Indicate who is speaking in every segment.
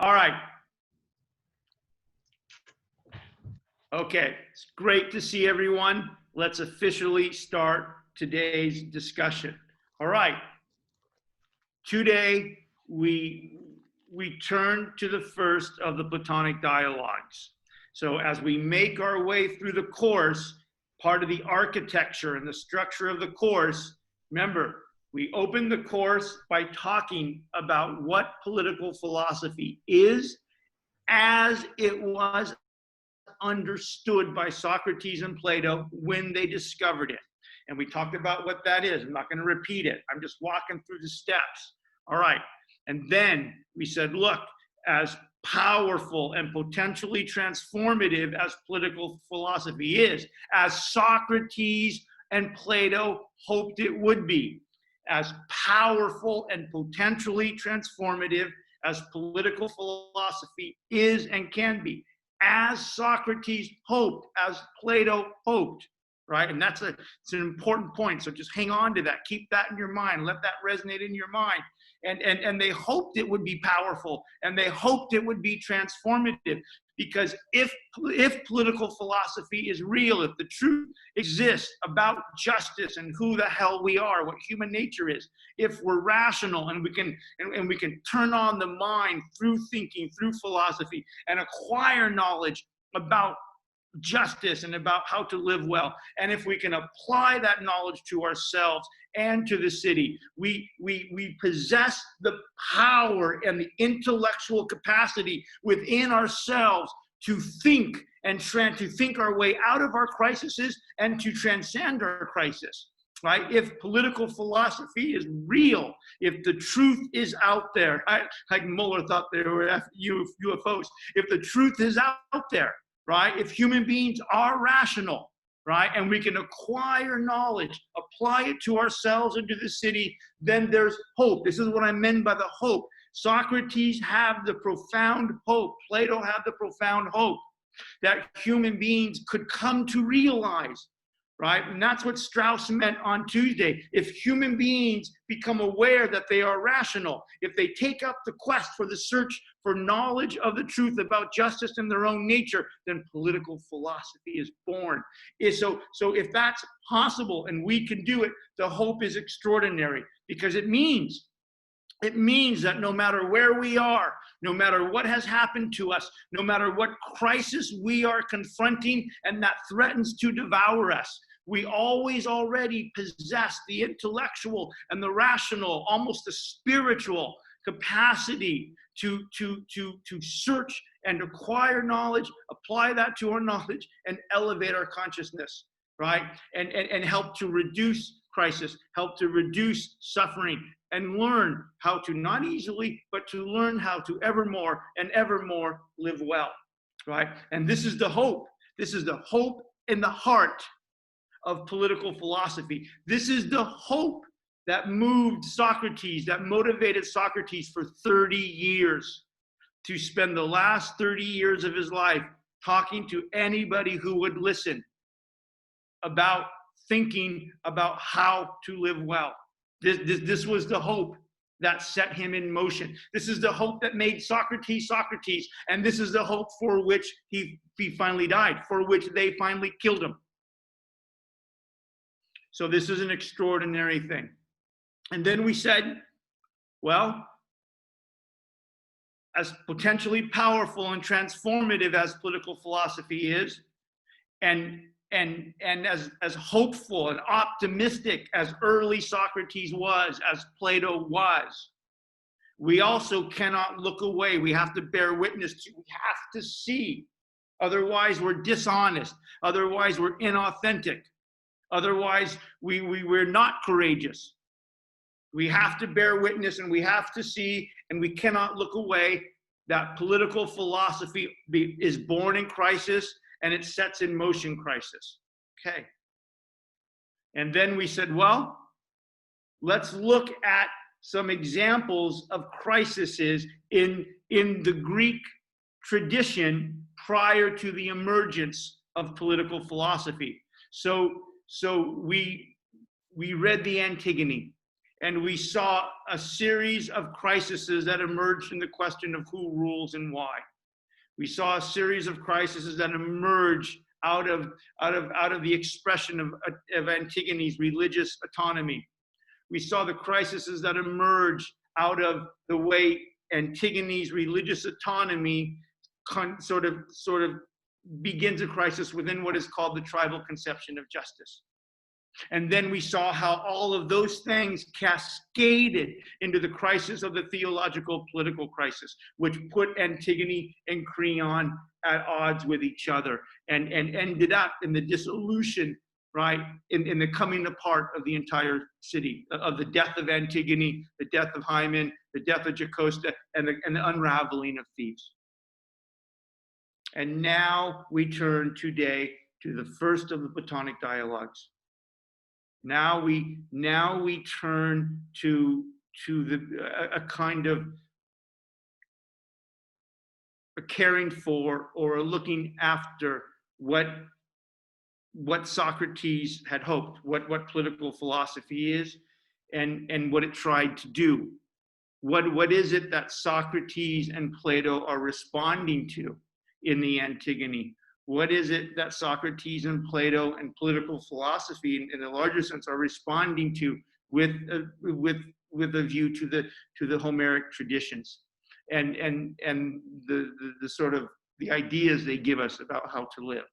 Speaker 1: All right. Okay, it's great to see everyone. Let's officially start today's discussion. All right. Today, we turn to the first of the Platonic dialogues. So as we make our way through the course, part of the architecture and the structure of the course, remember, we open the course by talking about what political philosophy is as it was understood by Socrates and Plato when they discovered it. And we talked about what that is. I'm not going to repeat it. I'm just walking through the steps. All right. And then we said, look, as powerful and potentially transformative as political philosophy is, as Socrates and Plato hoped it would be, as powerful and potentially transformative as political philosophy is and can be, as Socrates hoped, as Plato hoped, right? And it's an important point. So just hang on to that. Keep that in your mind. Let that resonate in your mind. And they hoped it would be powerful, and they hoped it would be transformative, because if political philosophy is real, if the truth exists about justice and who the hell we are, what human nature is, if we're rational and we can turn on the mind through thinking, through philosophy, and acquire knowledge about justice and about how to live well, and if we can apply that knowledge to ourselves and to the city, we possess the power and the intellectual capacity within ourselves to think and to think our way out of our crises and to transcend our crisis, right? If political philosophy is real, if the truth is out there, like Mueller thought they were UFOs, if the truth is out there, right? If human beings are rational, right? And we can acquire knowledge, apply it to ourselves and to the city, then there's hope. This is what I meant by the hope. Socrates had the profound hope. Plato had the profound hope that human beings could come to realize, right? And that's what Strauss meant on Tuesday. If human beings become aware that they are rational, if they take up the quest for the search for knowledge of the truth about justice in their own nature, then political philosophy is born. So if that's possible and we can do it, the hope is extraordinary, because it means that no matter where we are, no matter what has happened to us, no matter what crisis we are confronting and that threatens to devour us, we always already possess the intellectual and the rational, almost the spiritual capacity to search and acquire knowledge, apply that to our knowledge, and elevate our consciousness, right? And help to reduce crisis, help to reduce suffering, and learn how to, not easily, but to learn how to evermore and evermore live well, right? And this is the hope. This is the hope in the heart of political philosophy. This is the hope that moved Socrates, that motivated Socrates for 30 years to spend the last 30 years of his life talking to anybody who would listen about thinking about how to live well. This was the hope that set him in motion. This is the hope that made Socrates Socrates, and this is the hope for which he finally died, for which they finally killed him. So this is an extraordinary thing. And then we said, well, as potentially powerful and transformative as political philosophy is, and as hopeful and optimistic as early Socrates was, as Plato was, we also cannot look away. We have to bear witness to, we have to see. Otherwise, we're dishonest. Otherwise, we're inauthentic. Otherwise, we're not courageous. We have to bear witness, and we have to see, and we cannot look away, that political philosophy is born in crisis, and it sets in motion crisis. Okay. And then we said, well, let's look at some examples of crises in the Greek tradition prior to the emergence of political philosophy. So we read the Antigone, And we saw a series of crises that emerged in the question of who rules and why. We saw a series of crises that emerged out of the expression of Antigone's religious autonomy. We saw the crises that emerged out of the way Antigone's religious autonomy sort of begins a crisis within what is called the tribal conception of justice. And then we saw how all of those things cascaded into the crisis of the theological political crisis, which put Antigone and Creon at odds with each other and ended up in the dissolution, right, in the coming apart of the entire city, of the death of Antigone, the death of Hymen, the death of Jocasta, and the unraveling of Thebes. And now we turn today to the first of the Platonic dialogues. Now we turn to a kind of a caring for or a looking after what Socrates had hoped, what political philosophy is, and what it tried to do. What is it that Socrates and Plato are responding to in the Antigone? What is it that Socrates and Plato and political philosophy, in the larger sense, are responding to with a view to the Homeric traditions and the sort of the ideas they give us about how to live?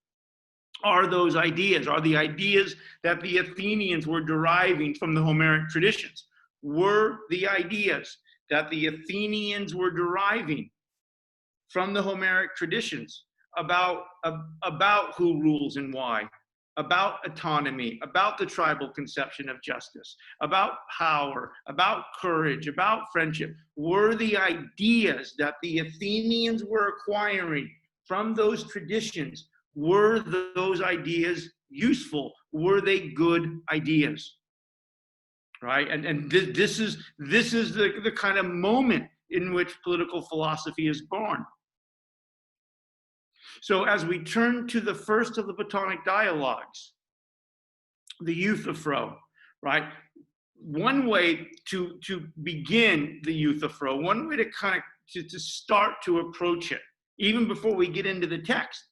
Speaker 1: Are the ideas that the Athenians were deriving from the Homeric traditions? Were the ideas that the Athenians were deriving from the Homeric traditions about who rules and why, about autonomy, about the tribal conception of justice, about power, about courage, about friendship? Were the ideas that the Athenians were acquiring from those traditions, were those ideas useful? Were they good ideas? Right? And this is the kind of moment in which political philosophy is born. So as we turn to the first of the Platonic dialogues, the Euthyphro, right? One way to begin the Euthyphro, one way to kind of to start to approach it, even before we get into the text,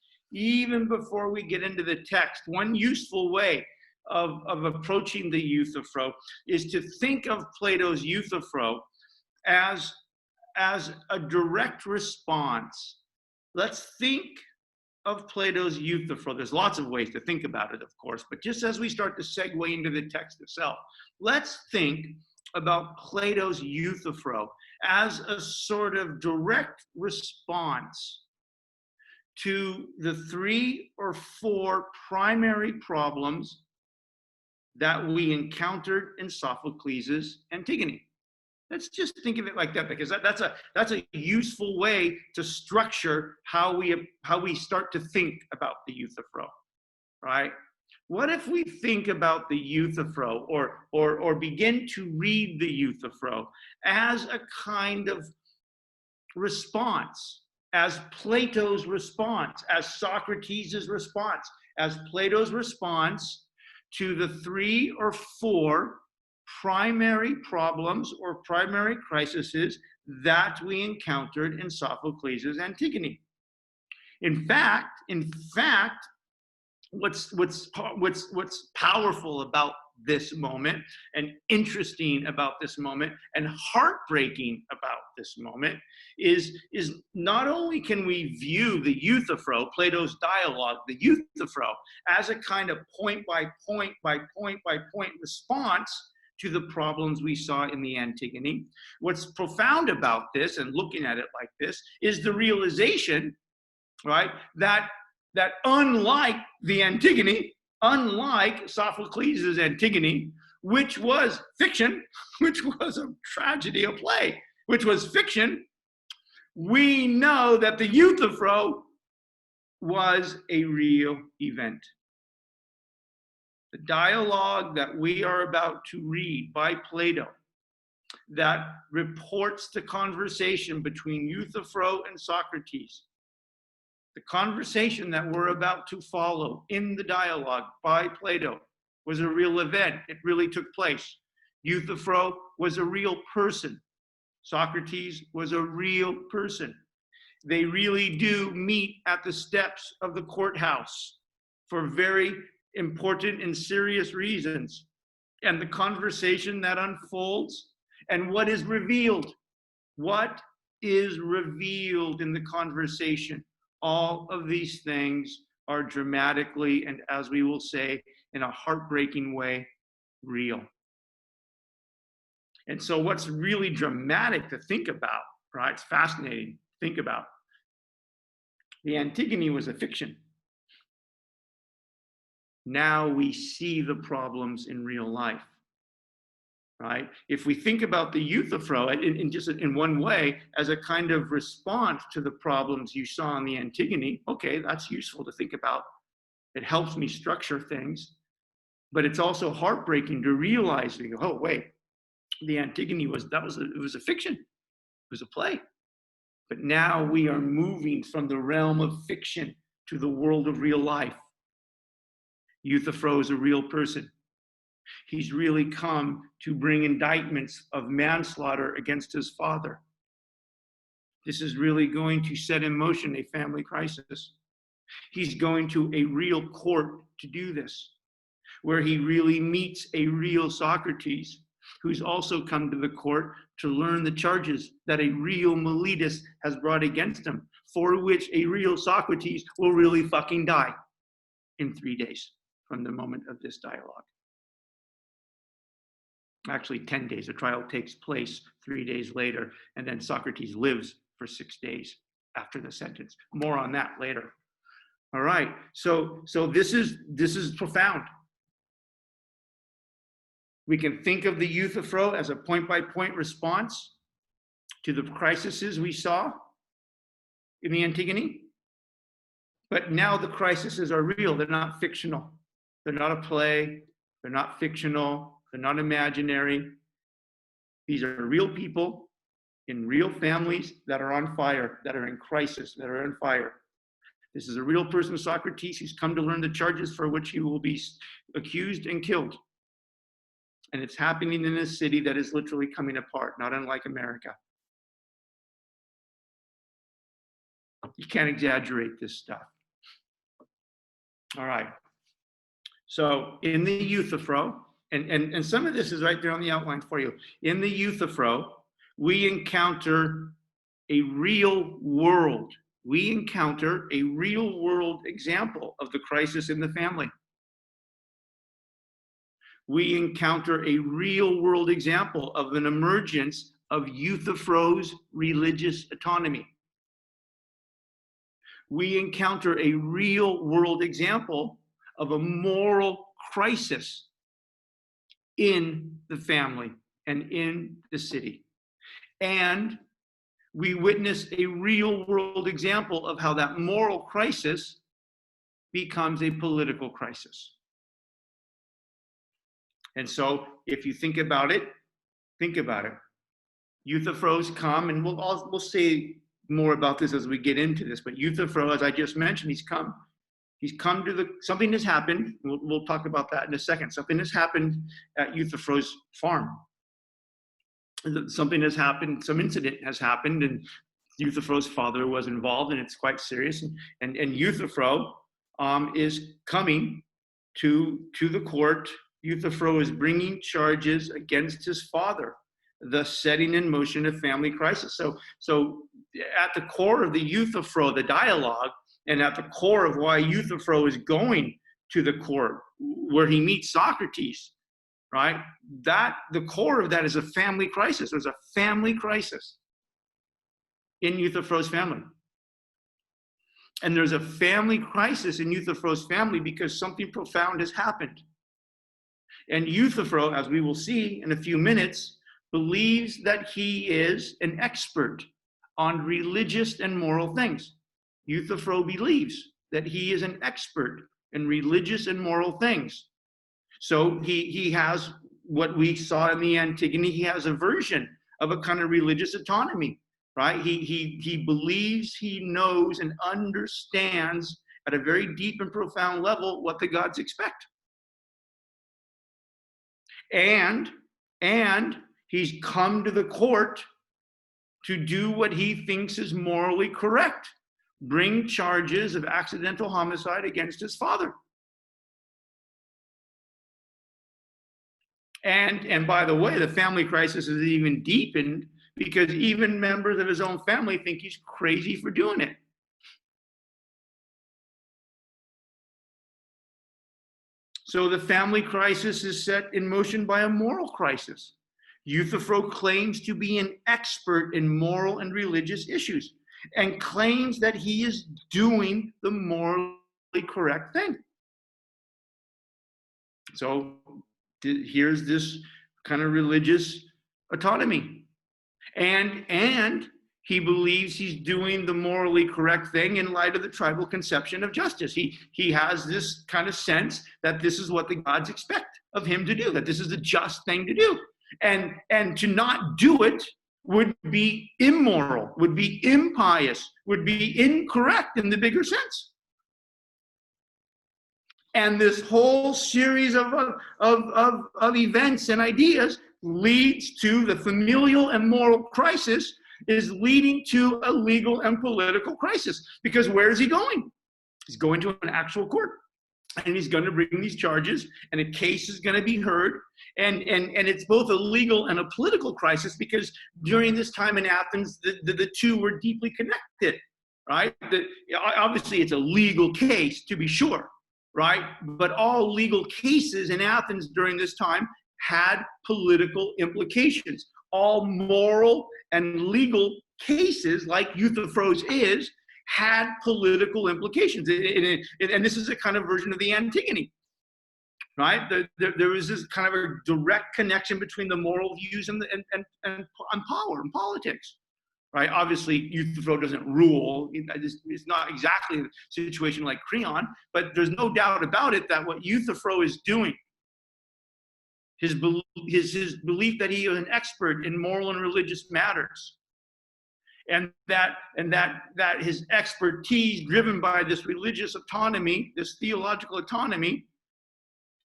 Speaker 1: one useful way of approaching the Euthyphro is to think of Plato's Euthyphro as a direct response. Let's think of Plato's Euthyphro. There's lots of ways to think about it, of course, but just as we start to segue into the text itself, let's think about Plato's Euthyphro as a sort of direct response to the 3 or 4 primary problems that we encountered in Sophocles' Antigone. Let's just think of it like that, because that's a useful way to structure how we start to think about the Euthyphro, right? What if we think about the Euthyphro or begin to read the Euthyphro as a kind of response, as Plato's response, as Socrates' response, as Plato's response to the 3 or 4 primary problems or primary crises that we encountered in Sophocles' Antigone. In fact, what's powerful about this moment and interesting about this moment and heartbreaking about this moment is not only can we view the Euthyphro, Plato's dialogue, the Euthyphro, as a kind of point by point response to the problems we saw in the Antigone. What's profound about this, and looking at it like this, is the realization, right, that unlike the Antigone, unlike Sophocles' Antigone, which was fiction, which was a tragedy, a play, which was fiction, we know that the Euthyphro was a real event. The dialogue that we are about to read by Plato that reports the conversation between Euthyphro and Socrates, the conversation that we're about to follow in the dialogue by Plato, was a real event. It really took place. Euthyphro was a real person. Socrates was a real person. They really do meet at the steps of the courthouse for very important and serious reasons. And the conversation that unfolds and what is revealed. What is revealed in the conversation? All of these things are dramatically, and as we will say, in a heartbreaking way, real. And so what's really dramatic to think about, right? It's fascinating to think about. The Antigone was a fiction. Now we see the problems in real life, right? If we think about the Euthyphro in just in one way as a kind of response to the problems you saw in the Antigone, okay, that's useful to think about. It helps me structure things, but it's also heartbreaking to realize, oh wait, the Antigone was a fiction, it was a play. But now we are moving from the realm of fiction to the world of real life. Euthyphro is a real person. He's really come to bring indictments of manslaughter against his father. This is really going to set in motion a family crisis. He's going to a real court to do this, where he really meets a real Socrates, who's also come to the court to learn the charges that a real Miletus has brought against him, for which a real Socrates will really fucking die in 3 days from the moment of this dialogue. Actually 10 days. The trial takes place 3 days later, and then Socrates lives for 6 days after the sentence. More on that later. All right, so this is profound. We can think of the Euthyphro as a point-by-point response to the crises we saw in the Antigone. But now the crises are real. They're not fictional. They're not a play. They're not fictional. They're not imaginary. These are real people in real families that are on fire, that are in crisis, that are on fire. This is a real person, Socrates, who's come to learn the charges for which he will be accused and killed. And it's happening in a city that is literally coming apart, not unlike America. You can't exaggerate this stuff. All right. So in the Euthyphro, and some of this is right there on the outline for you. In the Euthyphro, we encounter a real world. We encounter a real world example of the crisis in the family. We encounter a real world example of an emergence of Euthyphro's religious autonomy. We encounter a real world example of a moral crisis in the family and in the city. And we witness a real world example of how that moral crisis becomes a political crisis. And so if you think about it. Euthyphro's come, and we'll say more about this as we get into this, but Euthyphro, as I just mentioned, he's come to something has happened. We'll talk about that in a second. Something has happened at Euthyphro's farm. Something has happened, some incident has happened, and Euthyphro's father was involved, and it's quite serious. And Euthyphro is coming to the court. Euthyphro is bringing charges against his father, thus setting in motion a family crisis. So at the core of the Euthyphro, the dialogue, and at the core of why Euthyphro is going to the court, where he meets Socrates, right? The core of that is a family crisis. There's a family crisis in Euthyphro's family. And there's a family crisis in Euthyphro's family because something profound has happened. And Euthyphro, as we will see in a few minutes, believes that he is an expert on religious and moral things. Euthyphro believes that he is an expert in religious and moral things. So he has what we saw in the Antigone. He has a version of a kind of religious autonomy, right? He believes he knows and understands at a very deep and profound level what the gods expect. And And he's come to the court to do what he thinks is morally correct, bring charges of accidental homicide against his father. And by the way, the family crisis is even deepened because even members of his own family think he's crazy for doing it. So the family crisis is set in motion by a moral crisis. Euthyphro claims to be an expert in moral and religious issues and claims that he is doing the morally correct thing. So here's this kind of religious autonomy. And he believes he's doing the morally correct thing in light of the tribal conception of justice. He has this kind of sense that this is what the gods expect of him to do, that this is the just thing to do. And to not do it would be immoral, would be impious, would be incorrect in the bigger sense. And this whole series of events and ideas leads to the familial and moral crisis, is leading to a legal and political crisis. Because where is he going? He's going to an actual court. And he's going to bring these charges, and a case is going to be heard. And it's both a legal and a political crisis because during this time in Athens, the two were deeply connected, right? Obviously, it's a legal case, to be sure, right? But all legal cases in Athens during this time had political implications. All moral and legal cases, like Euthyphro's is, had political implications. And this is a kind of version of the Antigone, right? There was this kind of a direct connection between the moral views and power and politics, right? Obviously, Euthyphro doesn't rule. It's not exactly a situation like Creon, but there's no doubt about it that what Euthyphro is doing, his belief that he is an expert in moral and religious matters, and that his expertise, driven by this religious autonomy, this theological autonomy,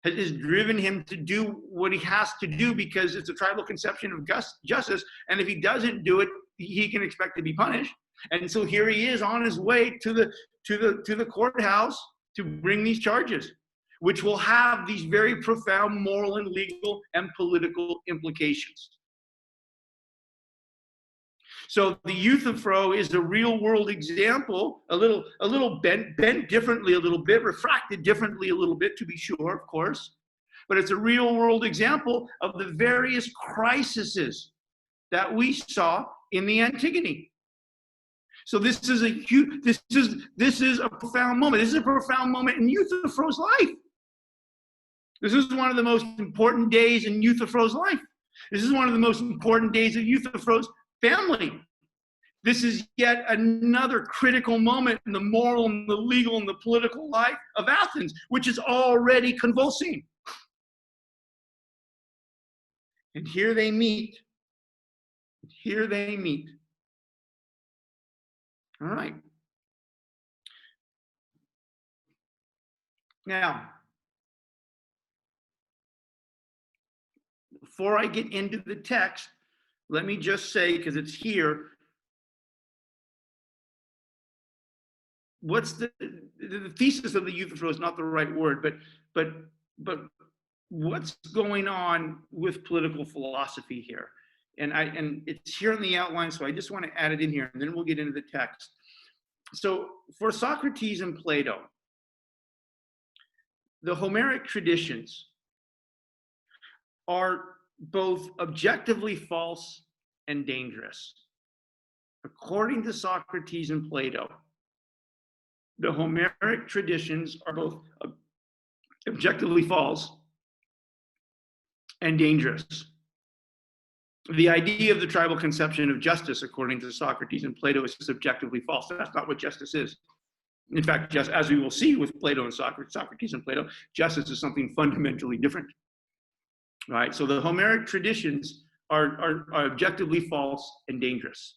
Speaker 1: has driven him to do what he has to do because it's a tribal conception of justice. And if he doesn't do it, he can expect to be punished. And so here he is on his way to the courthouse to bring these charges, which will have these very profound moral and legal and political implications. So the Euthyphro is a real world example, a little bent differently a little bit, refracted differently a little bit, to be sure, of course. But it's a real world example of the various crises that we saw in the Antigone. So this is a profound moment. This is a profound moment in Euthyphro's life. This is one of the most important days in Euthyphro's life. This is one of the most important days of Euthyphro's family. This is yet another critical moment in the moral and the legal and the political life of Athens, which is already convulsing. And here they meet. Here they meet. All right. Now, before I get into the text, let me just say, because it's here, what's the thesis of the Euthyphro is not the right word, but what's going on with political philosophy here? And it's here in the outline, so I just want to add it in here, and then we'll get into the text. So for Socrates and Plato, the Homeric traditions are both objectively false and dangerous. According to Socrates and Plato, the Homeric traditions are both objectively false and dangerous. The idea of the tribal conception of justice, according to Socrates and Plato, is subjectively false. That's not what justice is. In fact, just as we will see with Plato and Socrates and Plato, justice is something fundamentally different. Right? So the Homeric traditions are objectively false and dangerous.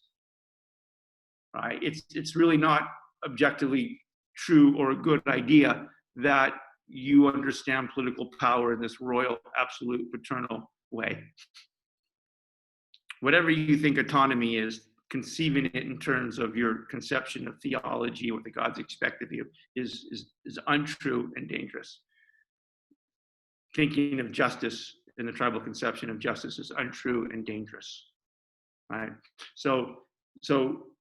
Speaker 1: Right? It's really not objectively true or a good idea that you understand political power in this royal, absolute, paternal way. Whatever you think autonomy is, conceiving it in terms of your conception of theology, what the gods expect of you, is untrue and dangerous. Thinking of justice in the tribal conception of justice is untrue and dangerous, right? So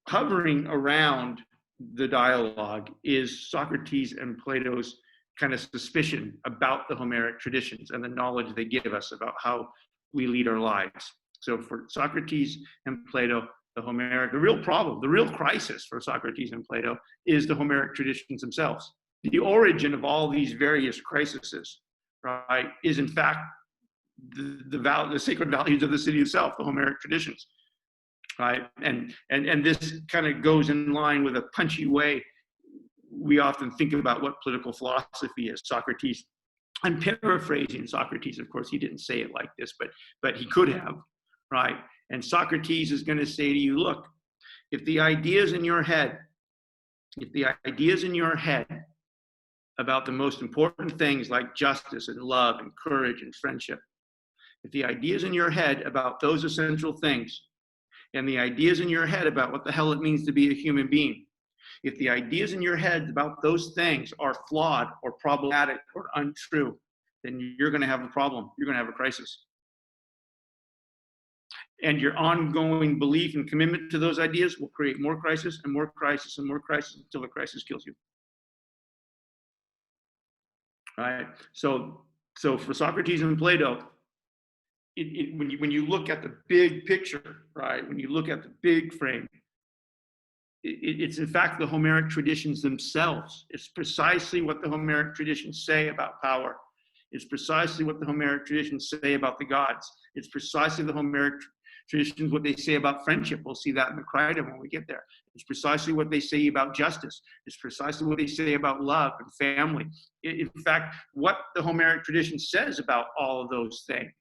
Speaker 1: hovering around the dialogue is Socrates and Plato's kind of suspicion about the Homeric traditions and the knowledge they give us about how we lead our lives. So for Socrates and Plato, the real problem, the real crisis for Socrates and Plato is the Homeric traditions themselves. The origin of all these various crises, right, is in fact the sacred values of the city itself, the Homeric traditions, right? And this kind of goes in line with a punchy way we often think about what political philosophy is. Socrates, I'm paraphrasing Socrates, of course, he didn't say it like this, but he could have, right? And Socrates is going to say to you, look, if the ideas in your head about the most important things like justice and love and courage and friendship, if the ideas in your head about those essential things and the ideas in your head about what the hell it means to be a human being, if the ideas in your head about those things are flawed or problematic or untrue, then you're going to have a problem. You're going to have a crisis. And your ongoing belief and commitment to those ideas will create more crisis and more crisis and more crisis until the crisis kills you. Right? So for Socrates and Plato, when you look at the big picture, right? When you look at the big frame, it's in fact the Homeric traditions themselves. It's precisely what the Homeric traditions say about power. It's precisely what the Homeric traditions say about the gods. It's precisely the Homeric traditions, what they say about friendship. We'll see that in the Crichton when we get there. It's precisely what they say about justice. It's precisely what they say about love and family. In fact, what the Homeric tradition says about all of those things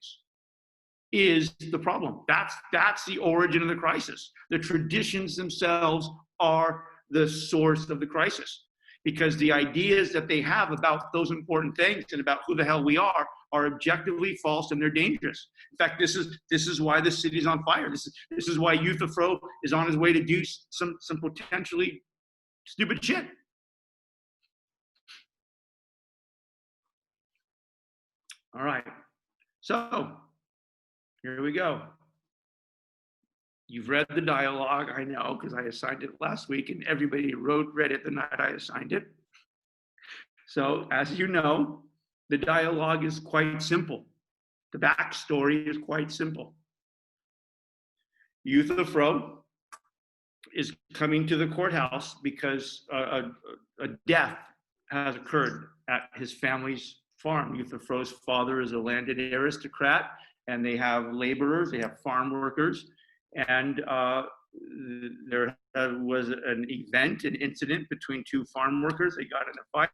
Speaker 1: is the problem. That's the origin of the crisis. The traditions themselves are the source of the crisis, because the ideas that they have about those important things and about who the hell we are objectively false and they're dangerous. In fact, this is why the city's on fire. This is why Euthyphro is on his way to do some potentially stupid shit. All right, so here we go. You've read the dialogue, I know, because I assigned it last week and everybody read it the night I assigned it. So as you know, the dialogue is quite simple. The backstory is quite simple. Euthyphro is coming to the courthouse because a death has occurred at his family's farm. Euthyphro's father is a landed aristocrat, and they have laborers, they have farm workers, and there was an incident between two farm workers. They got in a fight.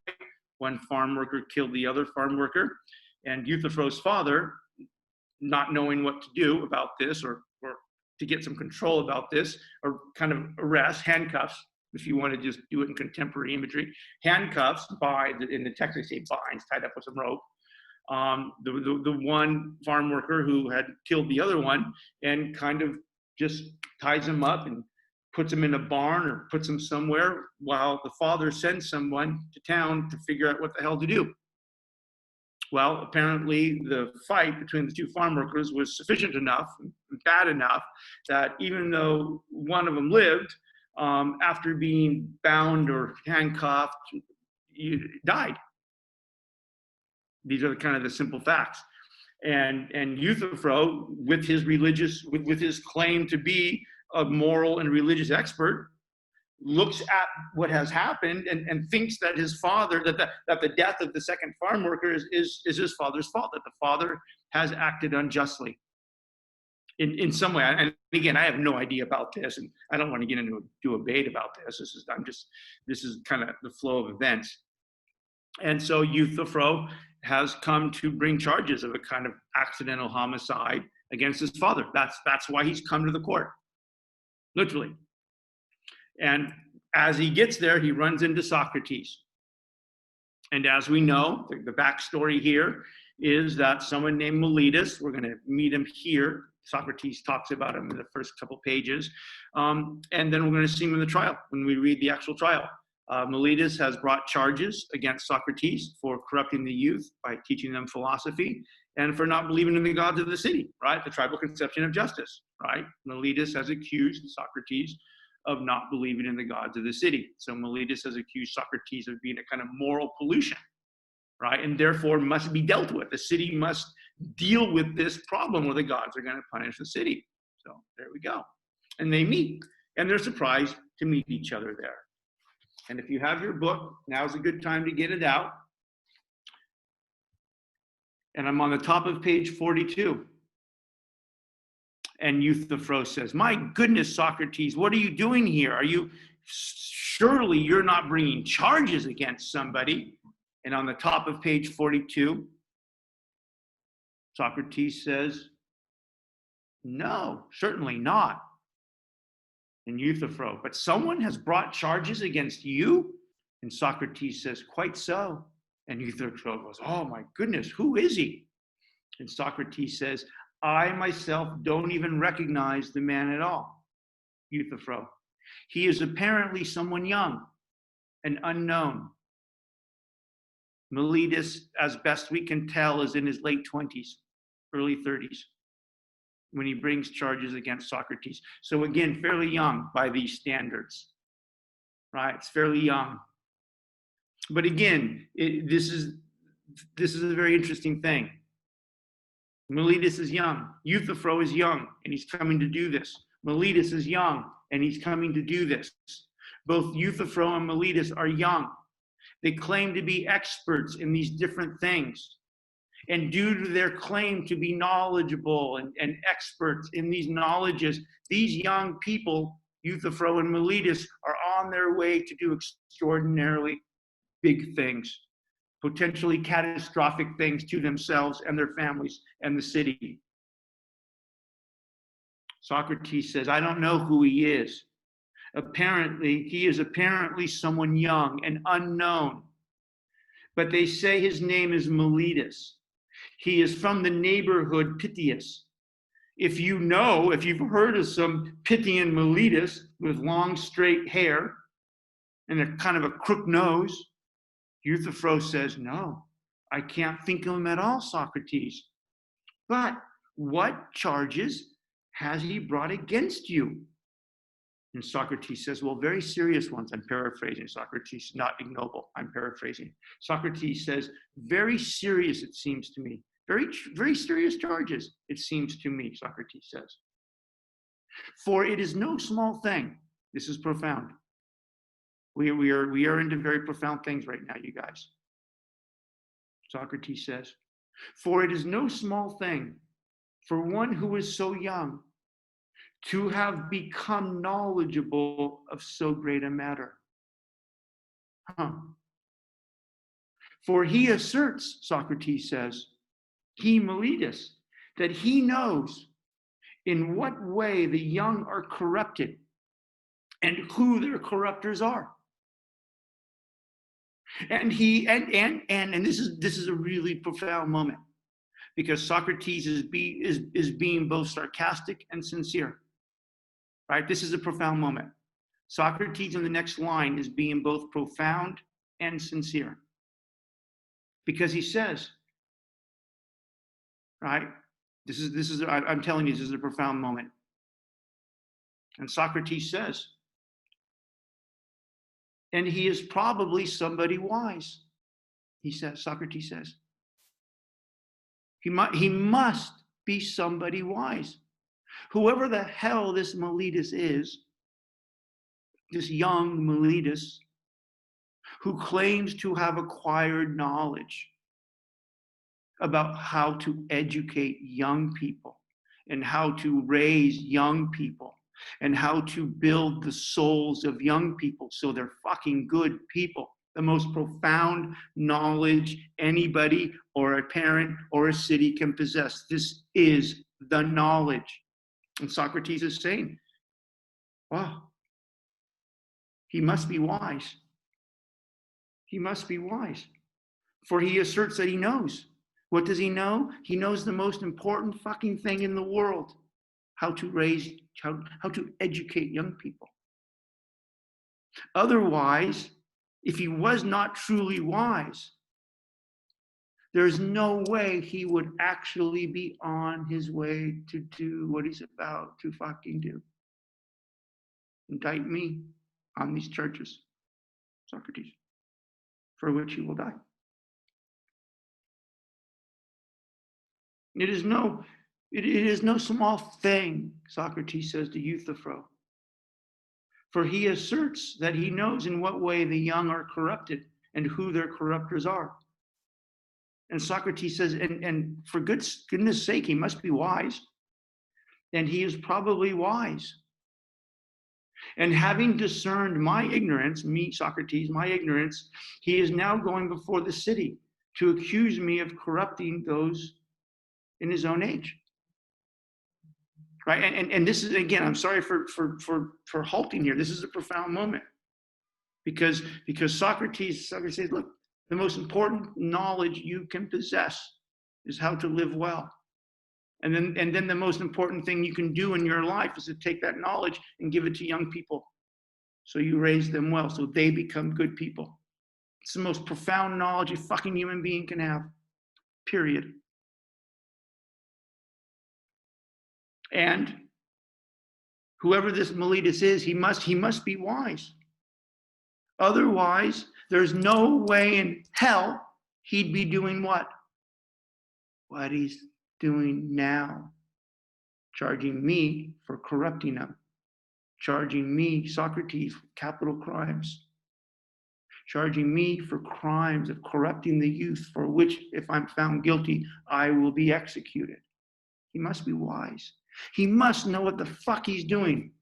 Speaker 1: One farm worker killed the other farm worker, and Euthyphro's father, not knowing what to do about this or to get some control about this, or kind of handcuffs, if you want to just do it in contemporary imagery, handcuffs in the text they say binds, tied up with some rope, the one farm worker who had killed the other one, and kind of just ties him up and puts him in a barn or puts him somewhere while the father sends someone to town to figure out what the hell to do. Well, apparently the fight between the two farm workers was sufficient enough, bad enough, that even though one of them lived, after being bound or handcuffed, he died. These are kind of the simple facts. And Euthyphro, with his claim to be a moral and religious expert, looks at what has happened and thinks that his father, that the death of the second farm worker is his father's fault, that the father has acted unjustly in some way. And again, I have no idea about this, and I don't want to get into a debate about this. This is kind of the flow of events. And so Euthyphro has come to bring charges of a kind of accidental homicide against his father. That's why he's come to the court, literally. And as he gets there, he runs into Socrates. And as we know, the backstory here is that someone named Miletus, we're going to meet him here. Socrates talks about him in the first couple pages. And then we're going to see him in the trial when we read the actual trial. Miletus has brought charges against Socrates for corrupting the youth by teaching them philosophy and for not believing in the gods of the city, right? The tribal conception of justice, right? Miletus has accused Socrates of not believing in the gods of the city. So Miletus has accused Socrates of being a kind of moral pollution, right? And therefore must be dealt with. The city must deal with this problem where the gods are going to punish the city. So there we go. And they meet, and they're surprised to meet each other there. And if you have your book, now's a good time to get it out. And I'm on the top of page 42. And Euthyphro says, "My goodness, Socrates, what are you doing here? Surely you're not bringing charges against somebody." And on the top of page 42, Socrates says, "No, certainly not." And Euthyphro, "But someone has brought charges against you?" And Socrates says, "Quite so." And Euthyphro goes, "Oh my goodness, who is he?" And Socrates says, "I myself don't even recognize the man at all." Euthyphro, "He is apparently someone young and unknown. Miletus, as best we can tell, is in his late 20s, early 30s, when he brings charges against Socrates. So again, fairly young by these standards, right? It's fairly young. But again, this is a very interesting thing. Miletus is young. Euthyphro is young, and he's coming to do this. Miletus is young, and he's coming to do this. Both Euthyphro and Miletus are young. They claim to be experts in these different things. And due to their claim to be knowledgeable and experts in these knowledges, these young people, Euthyphro and Miletus, are on their way to do extraordinarily big things, potentially catastrophic things to themselves and their families and the city. Socrates says, "I don't know who he is. He is apparently someone young and unknown. But they say his name is Miletus. He is from the neighborhood Pythias. If you've heard of some Pythian Miletus with long straight hair and a kind of a crook nose," Euthyphro says, "No, I can't think of him at all, Socrates. But what charges has he brought against you?" And Socrates says, "Well, very serious ones." I'm paraphrasing. Socrates, not ignoble. I'm paraphrasing. Socrates says, "Very serious, it seems to me. Very, very serious charges, it seems to me," Socrates says. "For it is no small thing." This is profound. We are into very profound things right now, you guys. Socrates says, "For it is no small thing for one who is so young to have become knowledgeable of so great a matter." For he asserts, Socrates says, he, Miletus, that he knows in what way the young are corrupted and who their corruptors are. And this is a really profound moment, because Socrates is being both sarcastic and sincere. Right? This is a profound moment. Socrates in the next line is being both profound and sincere. Because he says, right? I'm telling you, this is a profound moment. And Socrates says, "And he is probably somebody wise." Socrates says, he must be somebody wise. Whoever the hell this Miletus is, this young Miletus, who claims to have acquired knowledge about how to educate young people and how to raise young people and how to build the souls of young people so they're fucking good people. The most profound knowledge anybody or a parent or a city can possess. This is the knowledge. And Socrates is saying, wow, he must be wise. He must be wise. For he asserts that he knows What does he know? He knows the most important fucking thing in the world. How to educate young people. Otherwise, if he was not truly wise, there's no way he would actually be on his way to do what he's about to fucking do. Indict me on these charges, Socrates, for which he will die. It is no small thing, Socrates says to Euthyphro, for he asserts that he knows in what way the young are corrupted and who their corruptors are. And Socrates says, and for goodness sake, he must be wise. And he is probably wise. And having discerned my ignorance, me, Socrates, my ignorance, he is now going before the city to accuse me of corrupting those in his own age. Right? And this is, again, I'm sorry for halting here. This is a profound moment. Because Socrates says, look, the most important knowledge you can possess is how to live well. And then the most important thing you can do in your life is to take that knowledge and give it to young people. So you raise them well, so they become good people. It's the most profound knowledge a fucking human being can have. Period. And whoever this Miletus is, he must be wise. Otherwise, there's no way in hell he'd be doing what? What he's doing now. Charging me for corrupting them. Charging me, Socrates, for capital crimes. Charging me for crimes of corrupting the youth, for which, if I'm found guilty, I will be executed. He must be wise. He must know what the fuck he's doing.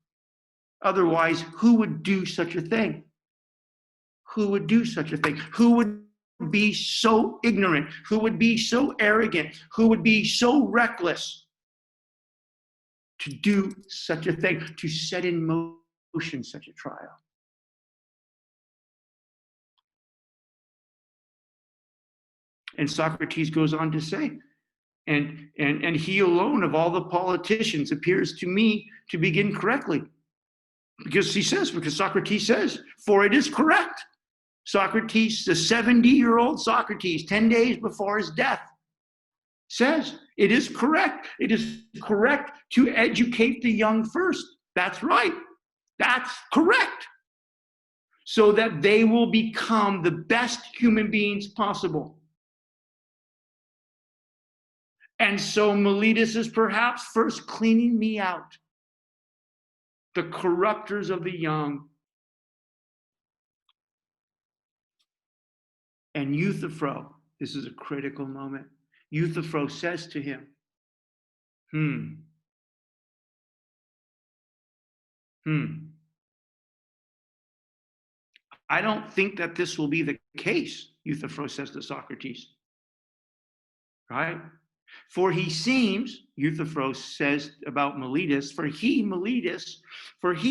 Speaker 1: Otherwise, who would do such a thing? Who would do such a thing? Who would be so ignorant? Who would be so arrogant? Who would be so reckless to do such a thing, to set in motion such a trial? And Socrates goes on to say, and he alone of all the politicians appears to me to begin correctly. Because Socrates says, for it is correct. Socrates, the 70-year-old Socrates, 10 days before his death, says, it is correct. It is correct to educate the young first. That's right. That's correct. So that they will become the best human beings possible. And so Miletus is perhaps first cleaning me out. The corruptors of the young. And Euthyphro, this is a critical moment. Euthyphro says to him, I don't think that this will be the case, Euthyphro says to Socrates. Right? For he seems, Euthyphro says about Miletus, for he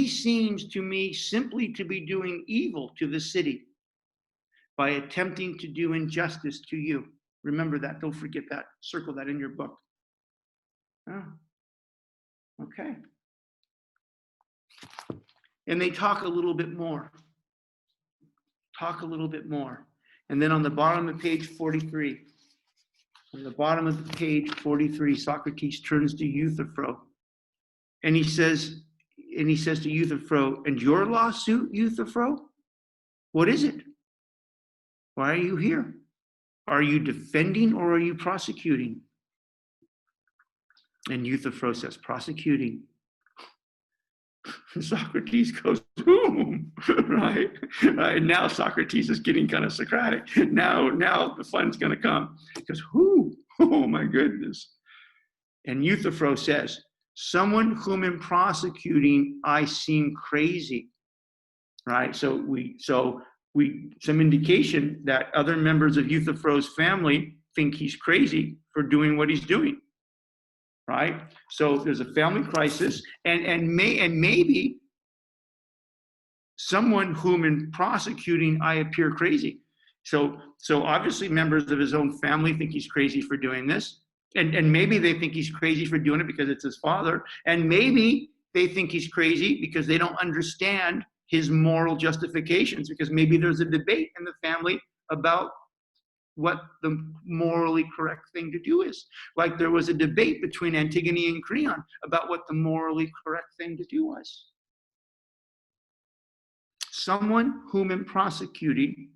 Speaker 1: seems to me simply to be doing evil to the city by attempting to do injustice to you. Remember that. Don't forget that. Circle that in your book. Oh, okay. And they talk a little bit more. And then on the bottom of page 43, Socrates turns to Euthyphro. And he says to Euthyphro, and your lawsuit, Euthyphro? What is it? Why are you here? Are you defending or are you prosecuting? And Euthyphro says, prosecuting. Socrates goes, boom, right? Now Socrates is getting kind of Socratic. Now the fun's going to come. He goes, who? Oh my goodness. And Euthyphro says, someone whom in prosecuting I seem crazy, right? So some indication that other members of Euthyphro's family think he's crazy for doing what he's doing, right? So there's a family crisis, and maybe someone whom in prosecuting I appear crazy. So obviously members of his own family think he's crazy for doing this. And maybe they think he's crazy for doing it because it's his father. And maybe they think he's crazy because they don't understand his moral justifications, because maybe there's a debate in the family about what the morally correct thing to do is. Like there was a debate between Antigone and Creon about what the morally correct thing to do was. Someone whom in prosecuting,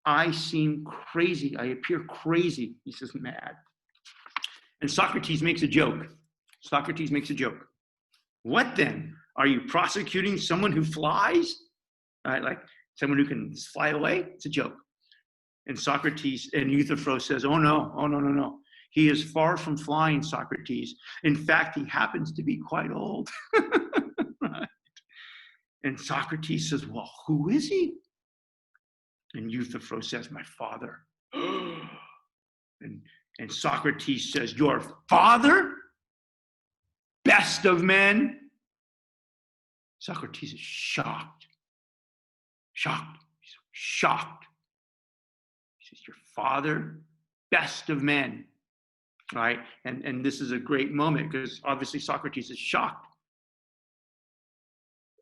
Speaker 1: I seem crazy, I appear crazy. He says, mad. And Socrates makes a joke. Socrates makes a joke. What then? Are you prosecuting someone who flies? Right, like someone who can fly away? It's a joke. And Socrates and Euthyphro says, oh no. He is far from flying, Socrates. In fact, he happens to be quite old. Right. And Socrates says, well, who is he? And Euthyphro says, my father. And Socrates says, your father? Best of men? Socrates is shocked. He's shocked. He says, your father? Best of men. Right? And this is a great moment because obviously Socrates is shocked.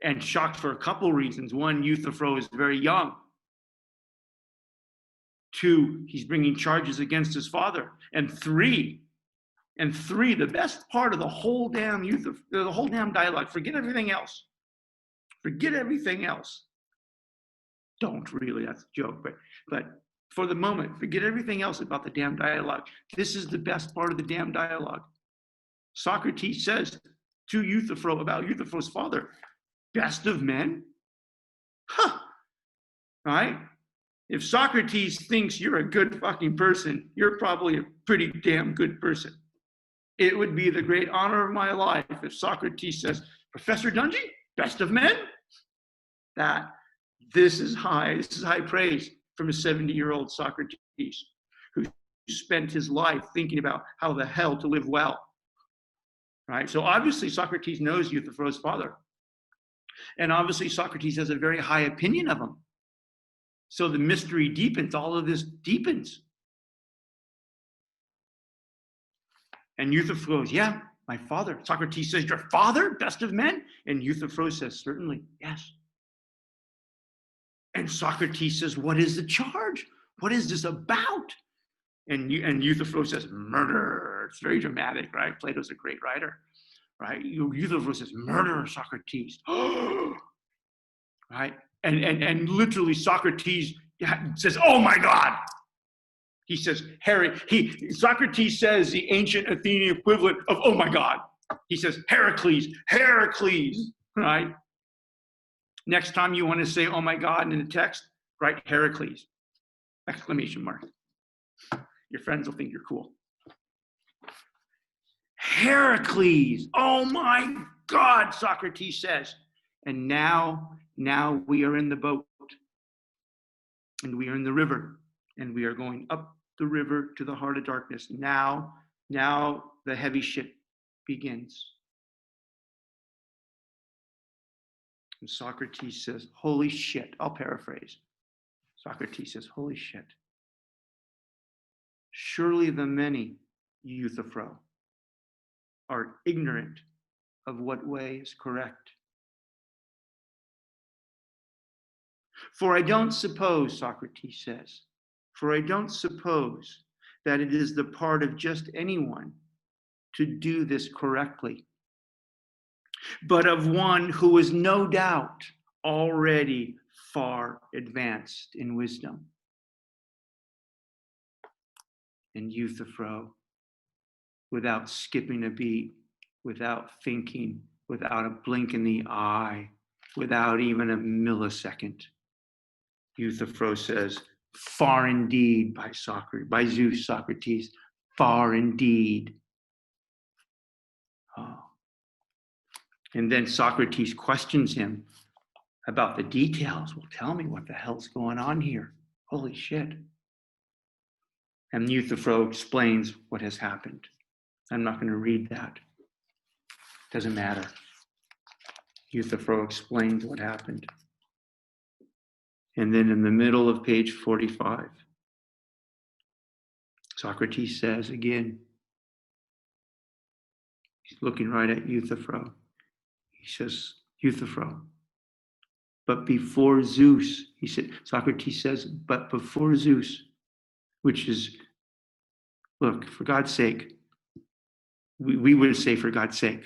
Speaker 1: And shocked for a couple reasons. One, Euthyphro is very young. Two, he's bringing charges against his father. And three, the best part of the whole damn the whole damn dialogue, forget everything else. Forget everything else. Don't really, that's a joke, but for the moment, forget everything else about the damn dialogue. This is the best part of the damn dialogue. Socrates says to Euthyphro about Euthyphro's father, best of men? Huh. All right? If Socrates thinks you're a good fucking person, you're probably a pretty damn good person. It would be the great honor of my life if Socrates says, Professor Dungy, best of men? This is high praise from a 70-year-old Socrates who spent his life thinking about how the hell to live well. Right? So obviously Socrates knows Euthyphro's father. And obviously Socrates has a very high opinion of him. So the mystery deepens, all of this deepens. And Euthyphro goes, yeah, my father. Socrates says, your father, best of men? And Euthyphro says, certainly, yes. And Socrates says, what is the charge? What is this about? And Euthyphro says, murder. It's very dramatic, right? Plato's a great writer, right? Euthyphro says, murder, Socrates. Right? And literally Socrates says, oh my God. He says, Socrates says the ancient Athenian equivalent of, oh my God. He says, Heracles, right? Next time you want to say, oh my God, in the text, write Heracles, exclamation mark. Your friends will think you're cool. Heracles, oh my God, Socrates says. And now we are in the boat, and we are in the river, and we are going up the river to the heart of darkness. Now the heavy shit begins. And Socrates says, holy shit. I'll paraphrase. Socrates says, holy shit. Surely the many, Euthyphro, are ignorant of what way is correct. For I don't suppose, Socrates says, that it is the part of just anyone to do this correctly, but of one who is no doubt already far advanced in wisdom. And Euthyphro, without skipping a beat, without thinking, without a blink in the eye, without even a millisecond, Euthyphro says, far indeed by Zeus, Socrates, far indeed. Oh. And then Socrates questions him about the details. Well, tell me what the hell's going on here. Holy shit. And Euthyphro explains what has happened. I'm not going to read that. Doesn't matter. Euthyphro explains what happened. And then in the middle of page 45, Socrates says again, he's looking right at Euthyphro. He says, Euthyphro, but before Zeus, he said, Socrates says, but before Zeus, which is, look, for God's sake, we would say for God's sake,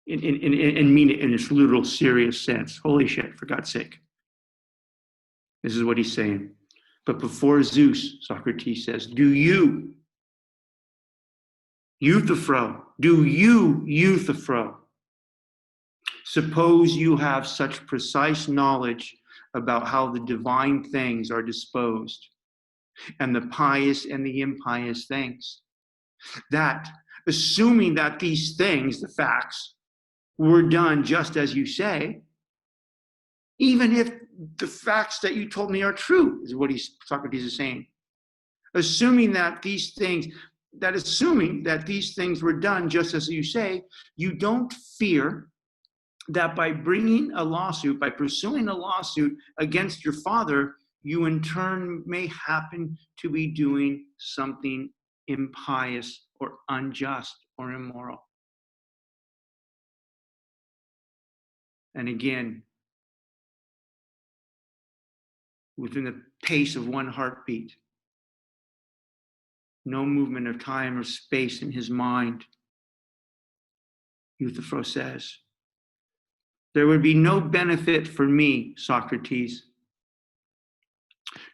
Speaker 1: and mean it in its literal serious sense. Holy shit, for God's sake. This is what he's saying. But before Zeus, Socrates says, do you, Euthyphro, suppose you have such precise knowledge about how the divine things are disposed, and the pious and the impious things, that, assuming that these things, the facts, were done just as you say, even if the facts that you told me are true, is what Socrates is saying. Assuming that these things were done just as you say, you don't fear that by pursuing a lawsuit against your father, you in turn may happen to be doing something impious or unjust or immoral. And again, within the pace of one heartbeat, no movement of time or space in his mind, Euthyphro says, there would be no benefit for me, Socrates,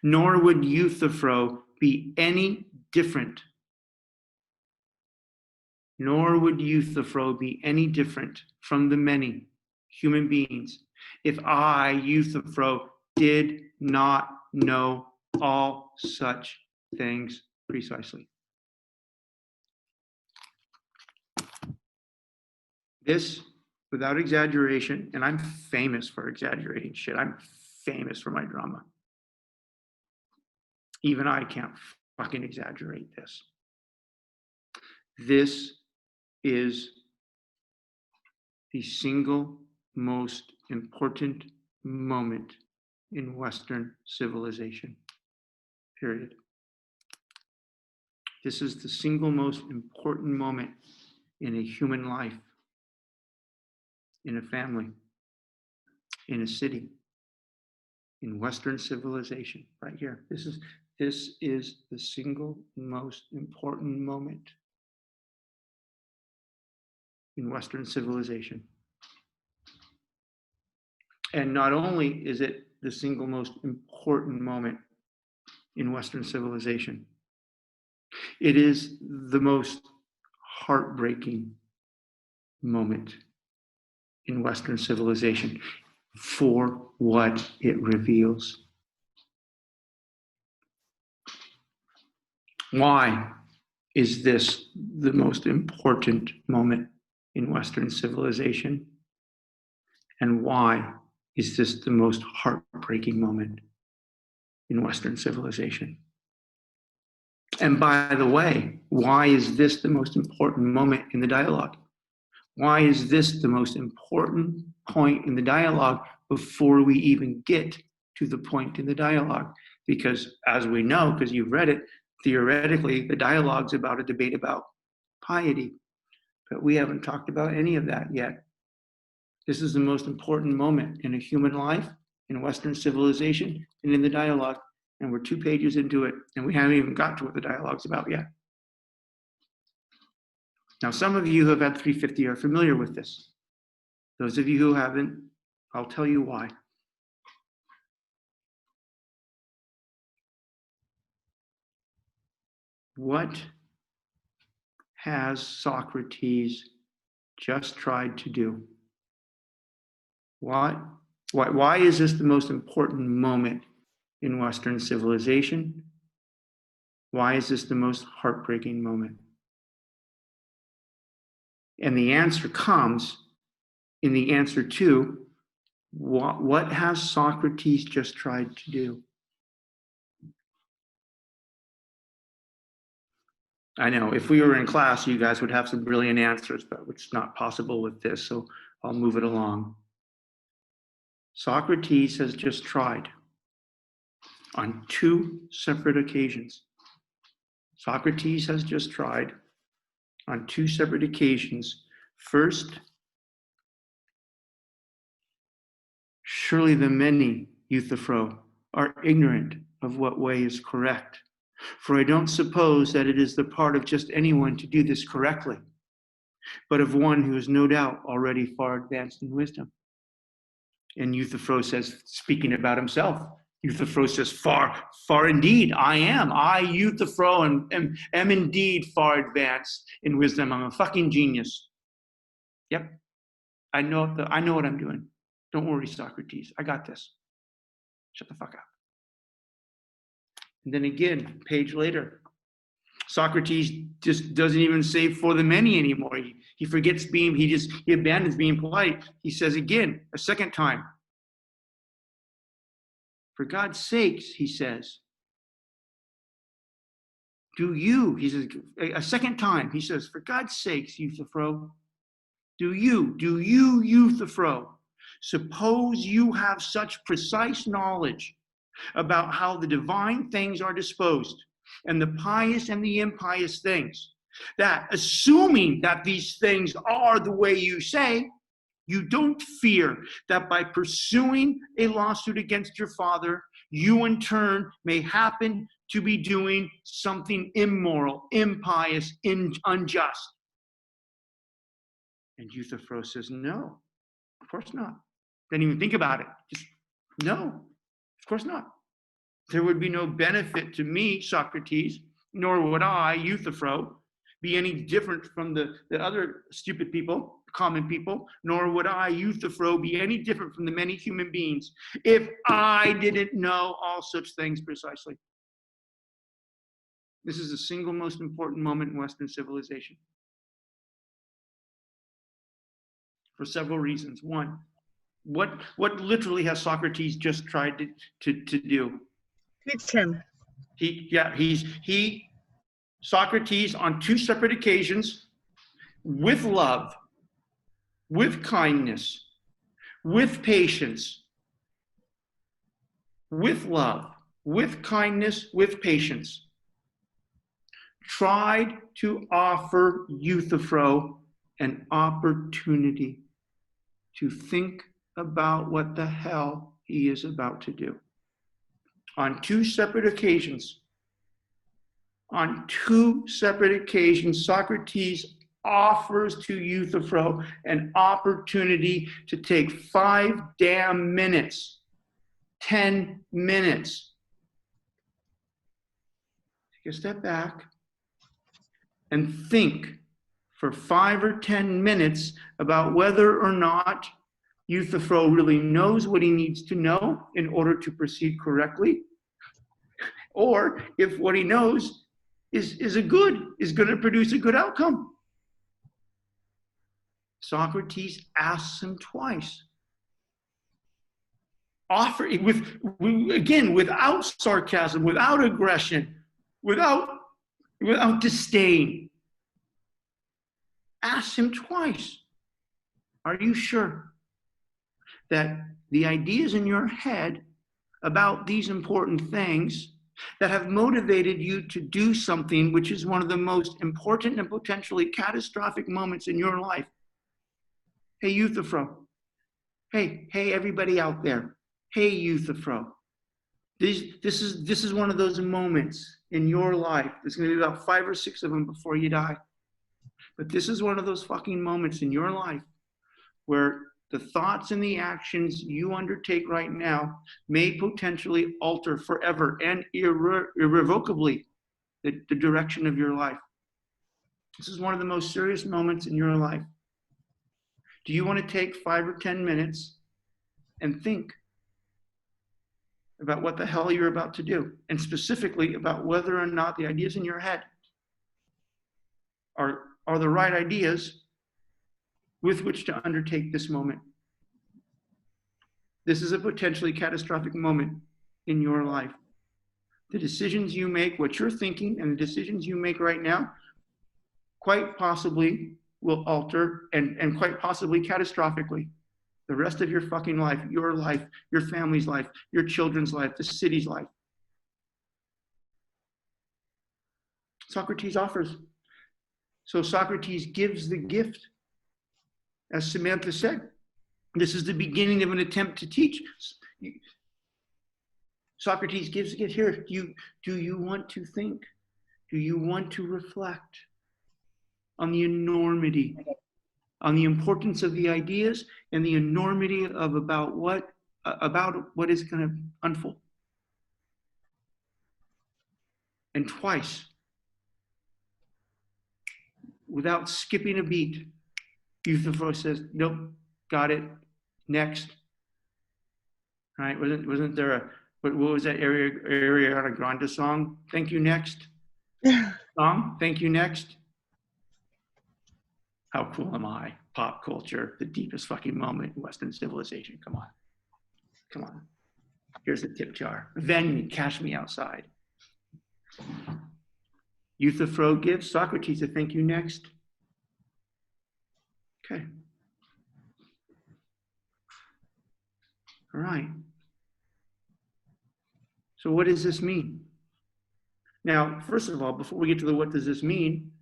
Speaker 1: nor would Euthyphro be any different. Nor would Euthyphro be any different from the many human beings if I, Euthyphro, did not know all such things precisely. This, without exaggeration, and I'm famous for exaggerating shit. I'm famous for my drama. Even I can't fucking exaggerate this. This is the single most important moment in Western civilization, period. This is the single most important moment in a human life, in a family, in a city, in Western civilization, right here. This is the single most important moment in Western civilization. And not only is it the single most important moment in Western civilization, it is the most heartbreaking moment in Western civilization for what it reveals. Why is this the most important moment in Western civilization? And why is this the most heartbreaking moment in Western civilization? And by the way, why is this the most important moment in the dialogue? Why is this the most important point in the dialogue before we even get to the point in the dialogue? Because as we know, because you've read it, theoretically, the dialogue's about a debate about piety. But we haven't talked about any of that yet. This is the most important moment in a human life, in Western civilization, and in the dialogue. And we're 2 pages into it, and we haven't even got to what the dialogue's about yet. Now, some of you who have had 350 are familiar with this. Those of you who haven't, I'll tell you why. What has Socrates just tried to do? Why is this the most important moment in Western civilization? Why is this the most heartbreaking moment? And the answer comes in the answer to what has Socrates just tried to do? I know if we were in class, you guys would have some brilliant answers, but it's not possible with this, so I'll move it along. Socrates has just tried on two separate occasions. Socrates has just tried on two separate occasions. First, surely the many, Euthyphro, are ignorant of what way is correct. For I don't suppose that it is the part of just anyone to do this correctly, but of one who is no doubt already far advanced in wisdom. And Euthyphro says, speaking about himself, Euthyphro says, far indeed, I am. I, Euthyphro, am indeed far advanced in wisdom. I'm a fucking genius. Yep, I know what I'm doing. Don't worry, Socrates. I got this. Shut the fuck up. And then again, a page later, Socrates just doesn't even say for the many anymore. He forgets he abandons being polite. He says again, a second time, for God's sakes, he says, he says, a second time, he says, for God's sakes, Euthyphro, do you, Euthyphro, suppose you have such precise knowledge about how the divine things are disposed, and the pious and the impious things, that assuming that these things are the way you say, you don't fear that by pursuing a lawsuit against your father, you in turn may happen to be doing something immoral, impious, unjust. And Euthyphro says, no, of course not. Didn't even think about it. Just, no, of course not. There would be no benefit to me, Socrates, nor would I, Euthyphro, be any different from the other stupid people, common people, nor would I, Euthyphro, be any different from the many human beings if I didn't know all such things precisely. This is the single most important moment in Western civilization. For several reasons. One, what literally has Socrates just tried to do?
Speaker 2: Teach him.
Speaker 1: Socrates on two separate occasions, with love, with kindness, with patience, with love, with kindness, with patience, tried to offer Euthyphro an opportunity to think about what the hell he is about to do. On two separate occasions, Socrates offers to Euthyphro an opportunity to take 5 damn minutes, 10 minutes. Take a step back and think for 5 or 10 minutes about whether or not Euthyphro really knows what he needs to know in order to proceed correctly, or if what he knows is going to produce a good outcome. Socrates asks him twice. Offer again, without sarcasm, without aggression, without disdain. Ask him twice. Are you sure that the ideas in your head about these important things that have motivated you to do something which is one of the most important and potentially catastrophic moments in your life? Hey, Euthyphro. Hey, everybody out there. Hey, Euthyphro. This is one of those moments in your life. There's going to be about 5 or 6 of them before you die. But this is one of those fucking moments in your life where the thoughts and the actions you undertake right now may potentially alter forever and irrevocably the direction of your life. This is one of the most serious moments in your life. Do you want to take 5 or 10 minutes and think about what the hell you're about to do, and specifically about whether or not the ideas in your head are the right ideas with which to undertake this moment? This is a potentially catastrophic moment in your life. The decisions you make, what you're thinking, and the decisions you make right now, quite possibly will alter and quite possibly catastrophically the rest of your fucking life, your family's life, your children's life, the city's life. Socrates offers. So Socrates gives the gift. As Samantha said, this is the beginning of an attempt to teach. Socrates gives the gift. Here, do you want to think? Do you want to reflect on the enormity, on the importance of the ideas and the enormity of about what is going to unfold? And twice, without skipping a beat, Euthyphro says, nope, got it, next. Right? Wasn't there a, what was that Ariana Grande song? Thank you, next. Song, thank you, next. How cool am I? Pop culture, the deepest fucking moment in Western civilization. Come on. Come on. Here's the tip jar. Then cash me outside. Euthyphro gives Socrates a thank you next. Okay. All right. So what does this mean? Now, first of all, before we get to the what does this mean,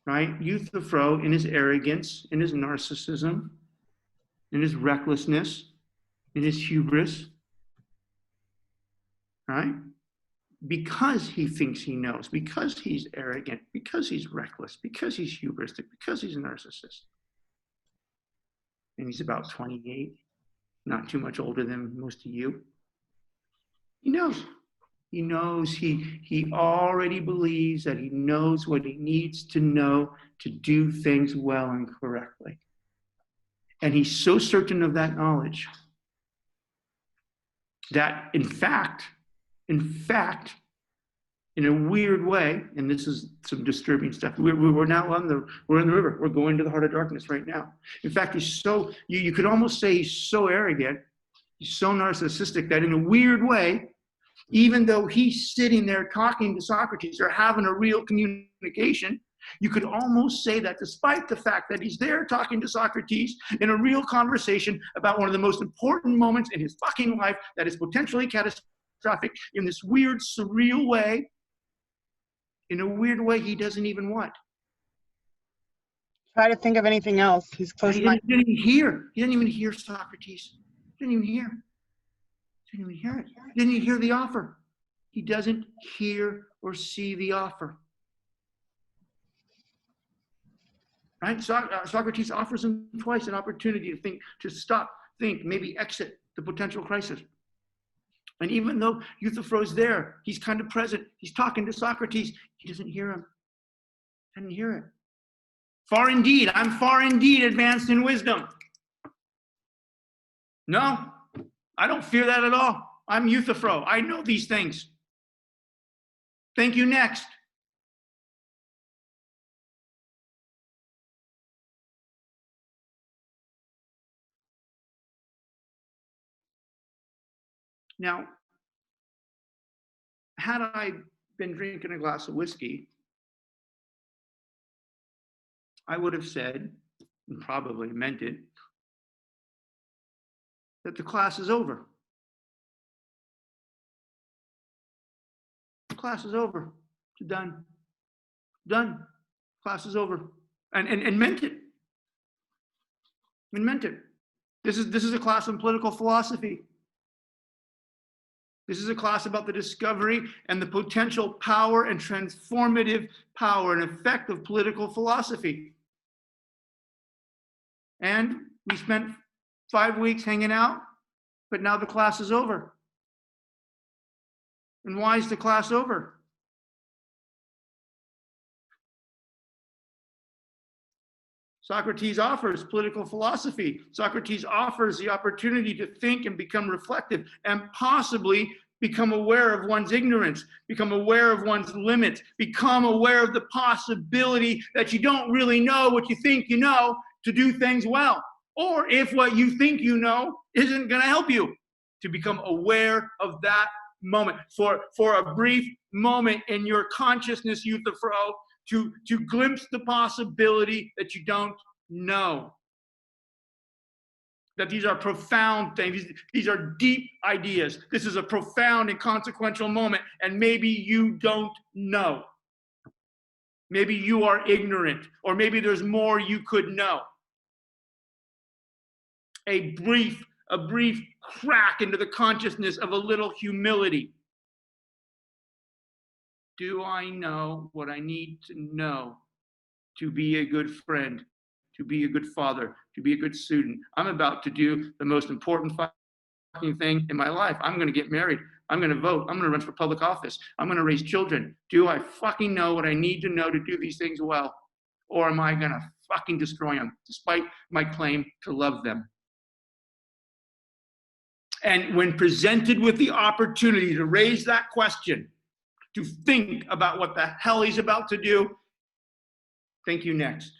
Speaker 1: right? Euthyphro, in his arrogance, in his narcissism, in his recklessness, in his hubris, right? Because he thinks he knows, because he's arrogant, because he's reckless, because he's hubristic, because he's a narcissist. And he's about 28, not too much older than most of you. He knows. He knows, he already believes that he knows what he needs to know to do things well and correctly. And he's so certain of that knowledge that in fact, in a weird way, and this is some disturbing stuff, we're now we're in the river. We're going to the heart of darkness right now. In fact, he's so, you could almost say he's so arrogant, he's so narcissistic that in a weird way, even though he's sitting there talking to Socrates or having a real communication, you could almost say that despite the fact that he's there talking to Socrates in a real conversation about one of the most important moments in his fucking life that is potentially catastrophic, in this weird, surreal way, in a weird way he doesn't even what?
Speaker 2: Try to think of anything else. He's close to my...
Speaker 1: He didn't even hear Socrates. He didn't even hear. Didn't even hear it. Didn't even hear the offer. He doesn't hear or see the offer. Right? Socrates offers him twice an opportunity to think, to stop, think, maybe exit the potential crisis. And even though Euthyphro's there, he's kind of present, he's talking to Socrates, he doesn't hear him. Doesn't hear it. Far indeed, I'm far indeed advanced in wisdom. No. I don't fear that at all. I'm Euthyphro. I know these things. Thank you, next. Now, had I been drinking a glass of whiskey, I would have said, and probably meant it, that the class is over. The class is over. It's done. Done. Class is over. And meant it. And meant it. This is a class on political philosophy. This is a class about the discovery and the potential power and transformative power and effect of political philosophy. And we spent 5 weeks hanging out, but now the class is over. And why is the class over? Socrates offers political philosophy. Socrates offers the opportunity to think and become reflective and possibly become aware of one's ignorance, become aware of one's limits, become aware of the possibility that you don't really know what you think you know to do things well. Or if what you think you know isn't going to help you, to become aware of that moment. For a brief moment in your consciousness, Euthyphro, to glimpse the possibility that you don't know. That these are profound things. These are deep ideas. This is a profound and consequential moment, and maybe you don't know. Maybe you are ignorant, or maybe there's more you could know. A brief crack into the consciousness of a little humility. Do I know what I need to know to be a good friend, to be a good father, to be a good student? I'm about to do the most important fucking thing in my life. I'm going to get married. I'm going to vote. I'm going to run for public office. I'm going to raise children. Do I fucking know what I need to know to do these things well? Or am I going to fucking destroy them, despite my claim to love them? And when presented with the opportunity to raise that question, to think about what the hell he's about to do, thank you next.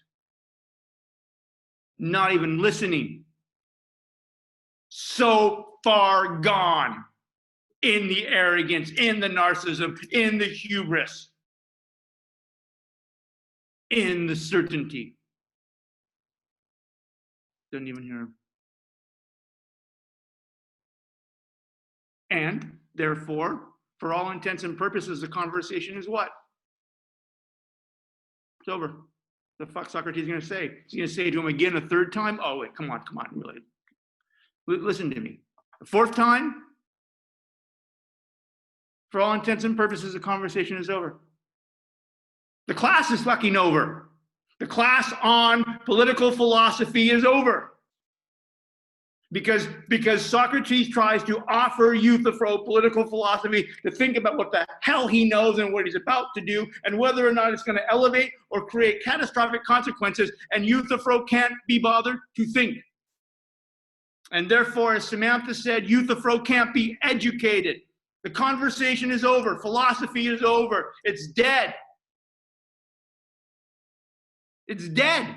Speaker 1: Not even listening. So far gone in the arrogance, in the narcissism, in the hubris, in the certainty. Doesn't even hear him. And therefore, for all intents and purposes, the conversation is what? It's over. The fuck Socrates is going to say? He's going to say to him again a third time? Oh, wait, come on, really. Listen to me. The fourth time, for all intents and purposes, the conversation is over. The class is fucking over. The class on political philosophy is over. Because Socrates tries to offer Euthyphro political philosophy to think about what the hell he knows and what he's about to do, and whether or not it's going to elevate or create catastrophic consequences, and Euthyphro can't be bothered to think. And therefore, as Samantha said, Euthyphro can't be educated. The conversation is over. Philosophy is over. It's dead. It's dead.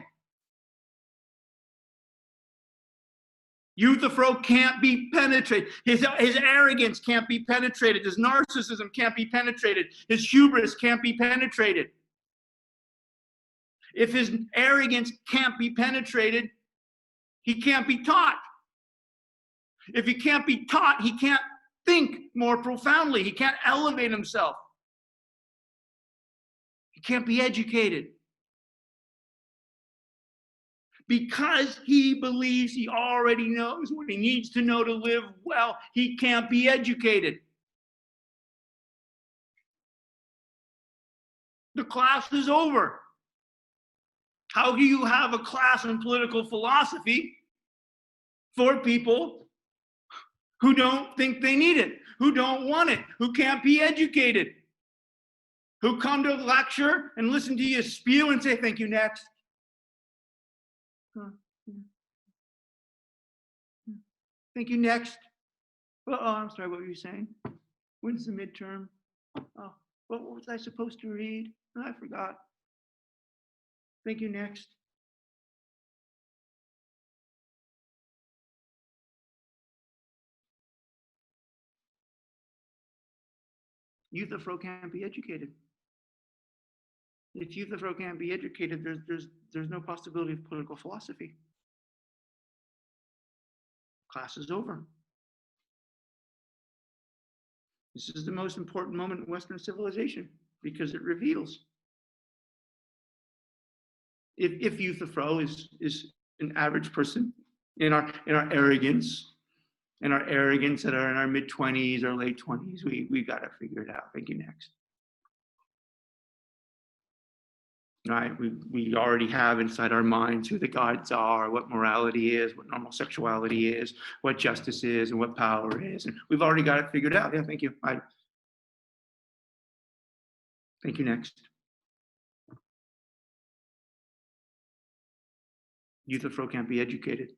Speaker 1: Euthyphro can't be penetrated. His arrogance can't be penetrated. His narcissism can't be penetrated. His hubris can't be penetrated. If his arrogance can't be penetrated, he can't be taught. If he can't be taught, he can't think more profoundly. He can't elevate himself. He can't be educated. Because he believes he already knows what he needs to know to live well, he can't be educated. The class is over. How do you have a class in political philosophy for people who don't think they need it, who don't want it, who can't be educated, who come to a lecture and listen to you spew and say, thank you, next? Thank you, next. Oh, I'm sorry, what were you saying? When's the midterm? Oh, what was I supposed to read? Oh, I forgot. Thank you, next. Euthyphro can't be educated. If Euthyphro can't be educated, there's no possibility of political philosophy. Class is over. This is the most important moment in Western civilization because it reveals. If Euthyphro is an average person in our arrogance, that are in our mid-20s or late 20s, we got to figure it out. Thank you, next. Right? We already have inside our minds who the gods are, what morality is, what normal sexuality is, what justice is, and what power is. And we've already got it figured out. Yeah, thank you. Thank you, next. Euthyphro can't be educated.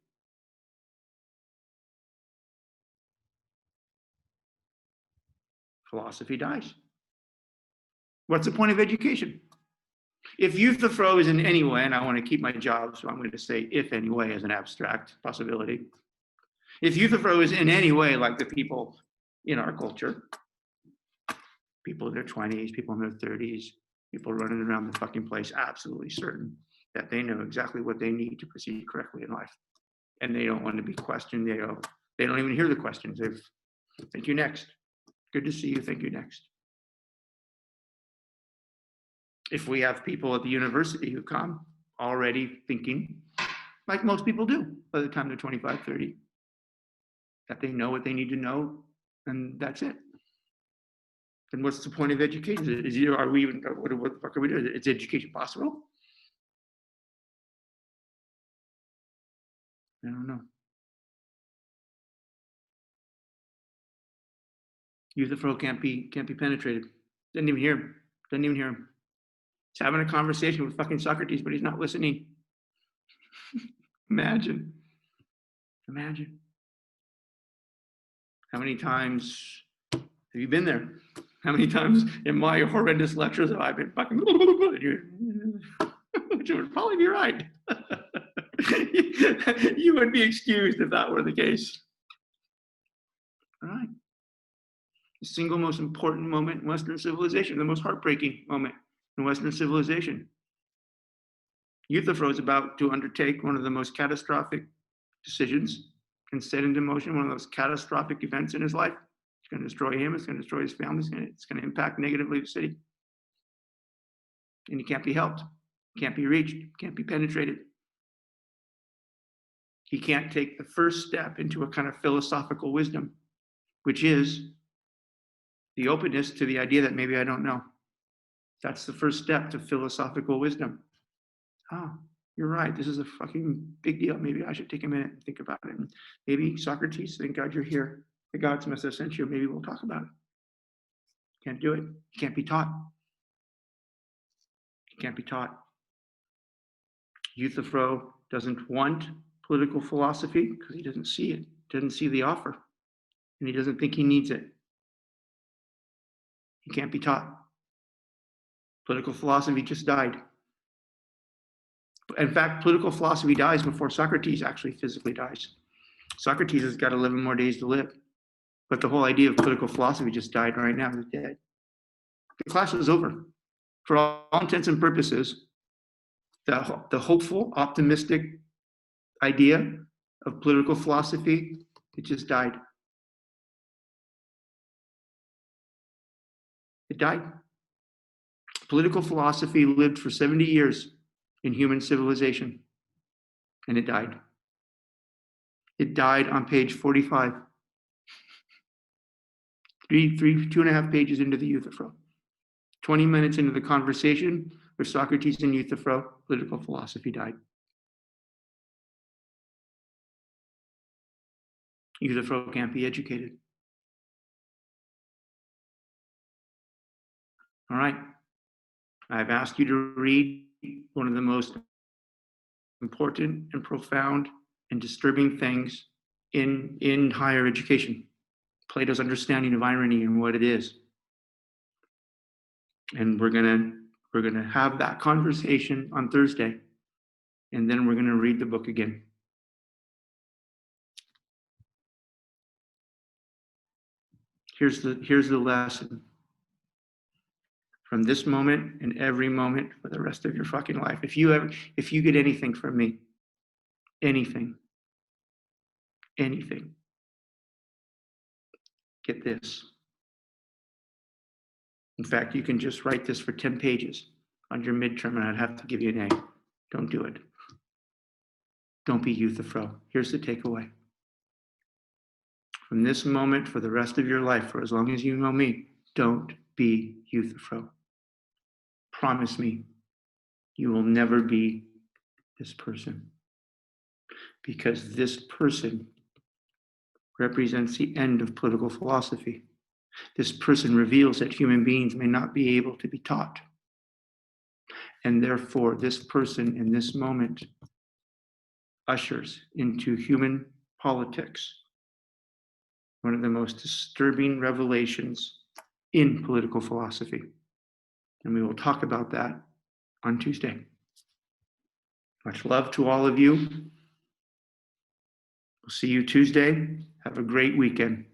Speaker 1: Philosophy dies. What's the point of education? If Euthyphro is in any way, and I want to keep my job, so I'm going to say if any way as an abstract possibility. If Euthyphro is in any way like the people in our culture, people in their 20s, people in their 30s, people running around the fucking place, absolutely certain that they know exactly what they need to proceed correctly in life. And they don't want to be questioned. They don't even hear the questions. Thank you, next. Good to see you. Thank you, next. if we have people at the university who come already thinking, like most people do by the time they're 25, 30, that they know what they need to know, and that's it. Then what's the point of education? Are we even, what the fuck are we doing? Is education possible? I don't know. Euthyphro can't be penetrated. Didn't even hear him. Didn't even hear him. He's having a conversation with fucking Socrates, but he's not listening. Imagine. How many times have you been there? How many times in my horrendous lectures have I been fucking, which would probably be right. You would be excused if that were the case. All right. The single most important moment in Western civilization, the most heartbreaking moment in Western civilization. Euthyphro is about to undertake one of the most catastrophic decisions and set into motion one of those catastrophic events in his life. It's going to destroy him. It's going to destroy his family. It's going to impact negatively the city. And he can't be helped. Can't be reached. Can't be penetrated. He can't take the first step into a kind of philosophical wisdom, which is the openness to the idea that maybe I don't know. That's the first step to philosophical wisdom. Oh, you're right. This is a fucking big deal. Maybe I should take a minute and think about it. And maybe Socrates, thank God you're here. The gods must have sent you. Maybe we'll talk about it. Can't do it. You can't be taught. You can't be taught. Euthyphro doesn't want political philosophy because he doesn't see it. Doesn't see the offer. And he doesn't think he needs it. He can't be taught. Political philosophy just died. In fact, political philosophy dies before Socrates actually physically dies. Socrates has got 11 more days to live. But the whole idea of political philosophy just died right now. It's dead. The class is over. For all intents and purposes, the hopeful, optimistic idea of political philosophy, it just died. It died. Political philosophy lived for 70 years in human civilization, and it died. It died on page 45. 2.5 pages into the Euthyphro. 20 minutes into the conversation with Socrates and Euthyphro, political philosophy died. Euthyphro can't be educated. All right. I've asked you to read one of the most important and profound and disturbing things in higher education, Plato's understanding of irony and what it is. And we're gonna have that conversation on Thursday, and then we're gonna read the book again. Here's the lesson. From this moment and every moment for the rest of your fucking life. If you get anything from me, anything, get this. In fact, you can just write this for 10 pages on your midterm and I'd have to give you an A. Don't do it. Don't be Euthyphro. Here's the takeaway. From this moment for the rest of your life, for as long as you know me, don't be Euthyphro. Promise me you will never be this person. Because this person represents the end of political philosophy. This person reveals that human beings may not be able to be taught. And therefore, this person in this moment ushers into human politics one of the most disturbing revelations in political philosophy. And we will talk about that on Tuesday. Much love to all of you. We'll see you Tuesday. Have a great weekend.